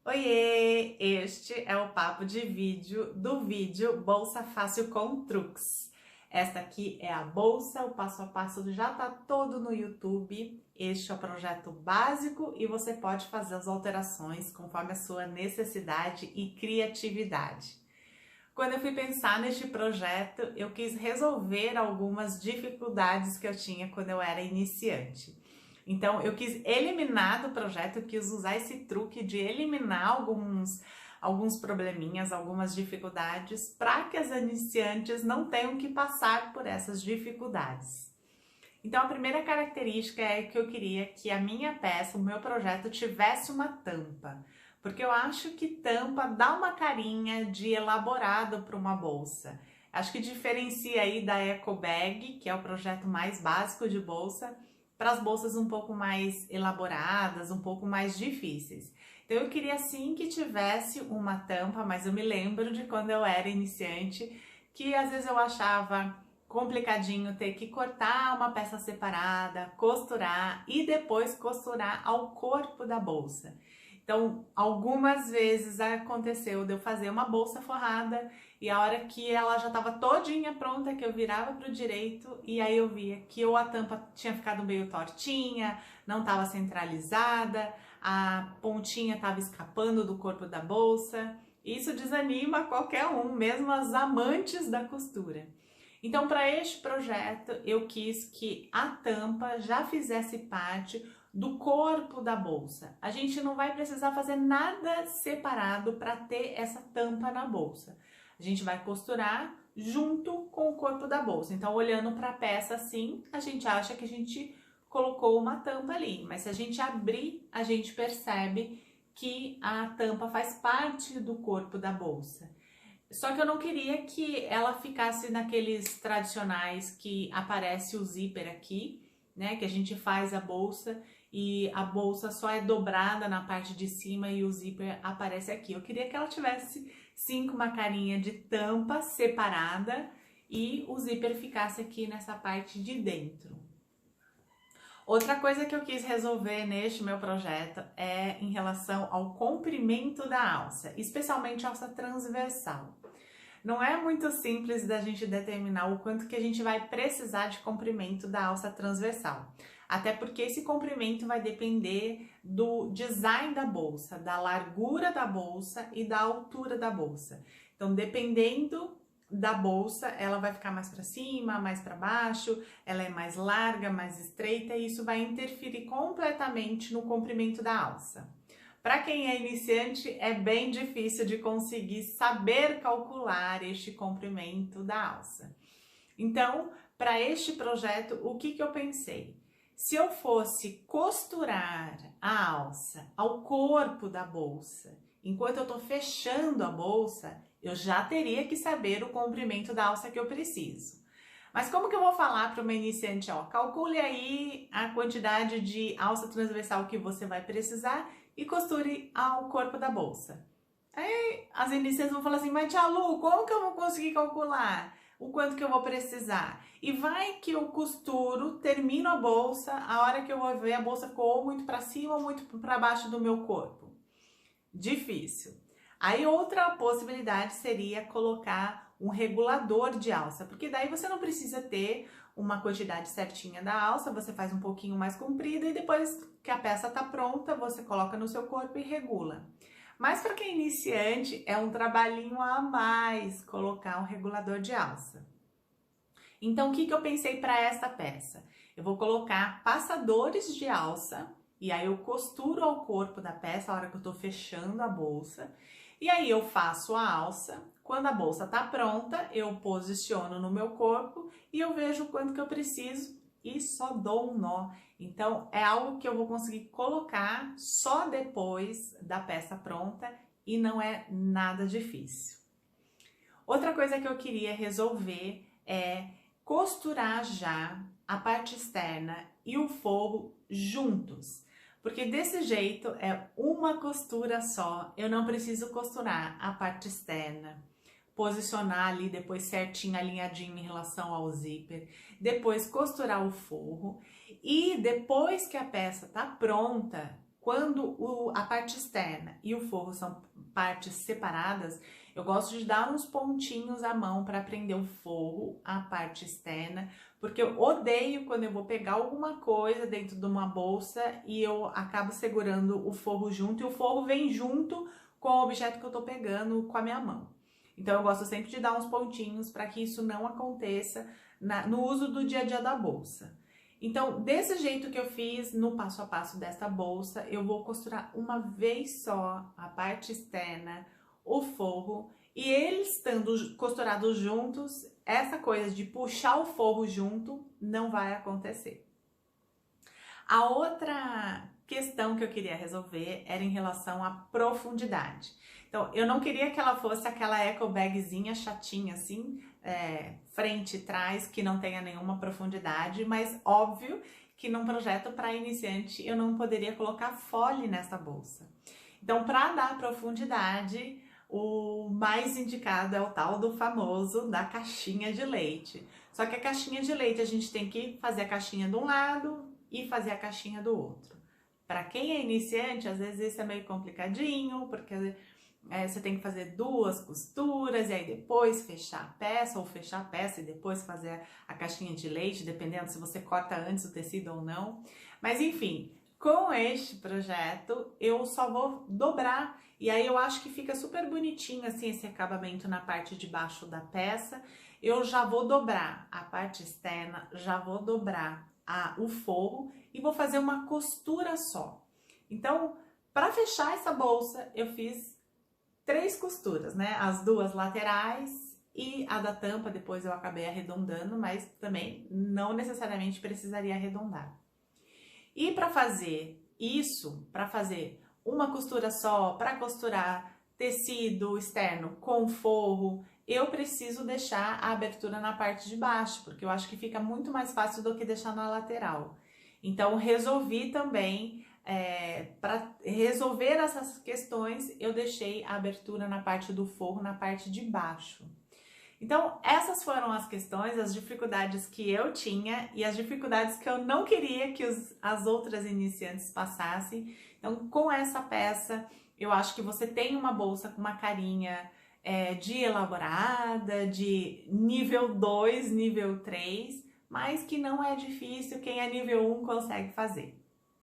Oiê! Este é o papo de vídeo do vídeo Bolsa Fácil com Truques. Esta aqui é a bolsa, o passo a passo já tá todo no YouTube. Este é o projeto básico e você pode fazer as alterações conforme a sua necessidade e criatividade. Quando eu fui pensar neste projeto, eu quis resolver algumas dificuldades que eu tinha quando eu era iniciante. Então, eu quis eliminar do projeto, eu quis usar esse truque de eliminar alguns probleminhas, algumas dificuldades, para que as iniciantes não tenham que passar por essas dificuldades. Então, a primeira característica é que eu queria que a minha peça, o meu projeto, tivesse uma tampa. Porque eu acho que tampa dá uma carinha de elaborado para uma bolsa. Acho que diferencia aí da Eco Bag, que é o projeto mais básico de bolsa, para as bolsas um pouco mais elaboradas, um pouco mais difíceis. Então eu queria sim que tivesse uma tampa, mas eu me lembro de quando eu era iniciante, que às vezes eu achava complicadinho ter que cortar uma peça separada, costurar e depois costurar ao corpo da bolsa. Então, algumas vezes aconteceu de eu fazer uma bolsa forrada e a hora que ela já estava todinha pronta, que eu virava para o direito e aí eu via que ou a tampa tinha ficado meio tortinha, não estava centralizada, a pontinha estava escapando do corpo da bolsa. Isso desanima qualquer um, mesmo as amantes da costura. Então, para este projeto, eu quis que a tampa já fizesse parte do corpo da bolsa. A gente não vai precisar fazer nada separado para ter essa tampa na bolsa. A gente vai costurar junto com o corpo da bolsa. Então, olhando para a peça assim, a gente acha que a gente colocou uma tampa ali, mas se a gente abrir, a gente percebe que a tampa faz parte do corpo da bolsa. Só que eu não queria que ela ficasse naqueles tradicionais que aparece o zíper aqui, né? Que a gente faz a bolsa e a bolsa só é dobrada na parte de cima e o zíper aparece aqui. Eu queria que ela tivesse sim com uma carinha de tampa separada e o zíper ficasse aqui nessa parte de dentro. Outra coisa que eu quis resolver neste meu projeto é em relação ao comprimento da alça, especialmente a alça transversal. Não é muito simples da gente determinar o quanto que a gente vai precisar de comprimento da alça transversal. Até porque esse comprimento vai depender do design da bolsa, da largura da bolsa e da altura da bolsa. Então, dependendo da bolsa, ela vai ficar mais para cima, mais para baixo, ela é mais larga, mais estreita e isso vai interferir completamente no comprimento da alça. Para quem é iniciante, é bem difícil de conseguir saber calcular este comprimento da alça. Então, para este projeto, o que eu pensei? Se eu fosse costurar a alça ao corpo da bolsa, enquanto eu estou fechando a bolsa, eu já teria que saber o comprimento da alça que eu preciso. Mas como que eu vou falar para uma iniciante, ó, calcule aí a quantidade de alça transversal que você vai precisar e costure ao corpo da bolsa. Aí as iniciantes vão falar assim, mas tia Lu, como que eu vou conseguir calcular o quanto que eu vou precisar? E vai que eu costuro, termino a bolsa, a hora que eu vou ver a bolsa ficou muito para cima ou muito para baixo do meu corpo. Difícil. Aí outra possibilidade seria colocar um regulador de alça, porque daí você não precisa ter uma quantidade certinha da alça, você faz um pouquinho mais comprida e depois que a peça está pronta, você coloca no seu corpo e regula. Mas para quem é iniciante, é um trabalhinho a mais colocar um regulador de alça. Então, o que eu pensei para essa peça? Eu vou colocar passadores de alça, e aí eu costuro ao corpo da peça a hora que eu tô fechando a bolsa. E aí eu faço a alça. Quando a bolsa tá pronta, eu posiciono no meu corpo e eu vejo quanto que eu preciso e só dou um nó. Então é algo que eu vou conseguir colocar só depois da peça pronta e não é nada difícil. Outra coisa que eu queria resolver é costurar já a parte externa e o forro juntos. Porque desse jeito é uma costura só, eu não preciso costurar a parte externa, posicionar ali depois certinho, alinhadinho em relação ao zíper, depois costurar o forro e depois que a peça tá pronta, quando a parte externa e o forro são partes separadas, eu gosto de dar uns pontinhos à mão para prender o forro, a parte externa, porque eu odeio quando eu vou pegar alguma coisa dentro de uma bolsa e eu acabo segurando o forro junto e o forro vem junto com o objeto que eu tô pegando com a minha mão. Então eu gosto sempre de dar uns pontinhos para que isso não aconteça no uso do dia a dia da bolsa. Então, desse jeito que eu fiz no passo a passo desta bolsa, eu vou costurar uma vez só a parte externa, o forro, e eles estando costurados juntos, essa coisa de puxar o forro junto não vai acontecer. A outra questão que eu queria resolver era em relação à profundidade. Então, eu não queria que ela fosse aquela eco bagzinha chatinha assim, frente e trás, que não tenha nenhuma profundidade, mas óbvio que num projeto para iniciante eu não poderia colocar fole nessa bolsa. Então, para dar profundidade, o mais indicado é o tal do famoso da caixinha de leite. Só que a caixinha de leite a gente tem que fazer a caixinha de um lado e fazer a caixinha do outro. Para quem é iniciante, às vezes isso é meio complicadinho, porque você tem que fazer 2 costuras e aí depois fechar a peça, ou fechar a peça e depois fazer a caixinha de leite, dependendo se você corta antes o tecido ou não. Mas enfim, com este projeto eu só vou dobrar e aí eu acho que fica super bonitinho assim esse acabamento na parte de baixo da peça. Eu já vou dobrar a parte externa, já vou dobrar o forro e vou fazer uma costura só. Então, para fechar essa bolsa, eu fiz 3 costuras, né? As 2 laterais e a da tampa, depois eu acabei arredondando, mas também não necessariamente precisaria arredondar. E para fazer isso, para fazer uma costura só, para costurar tecido externo com forro, eu preciso deixar a abertura na parte de baixo, porque eu acho que fica muito mais fácil do que deixar na lateral. Então, resolvi também, para resolver essas questões, eu deixei a abertura na parte do forro, na parte de baixo. Então, essas foram as questões, as dificuldades que eu tinha e as dificuldades que eu não queria que as outras iniciantes passassem. Então, com essa peça, eu acho que você tem uma bolsa com uma carinha de elaborada, de nível 2, nível 3, mas que não é difícil, quem é nível 1 consegue fazer.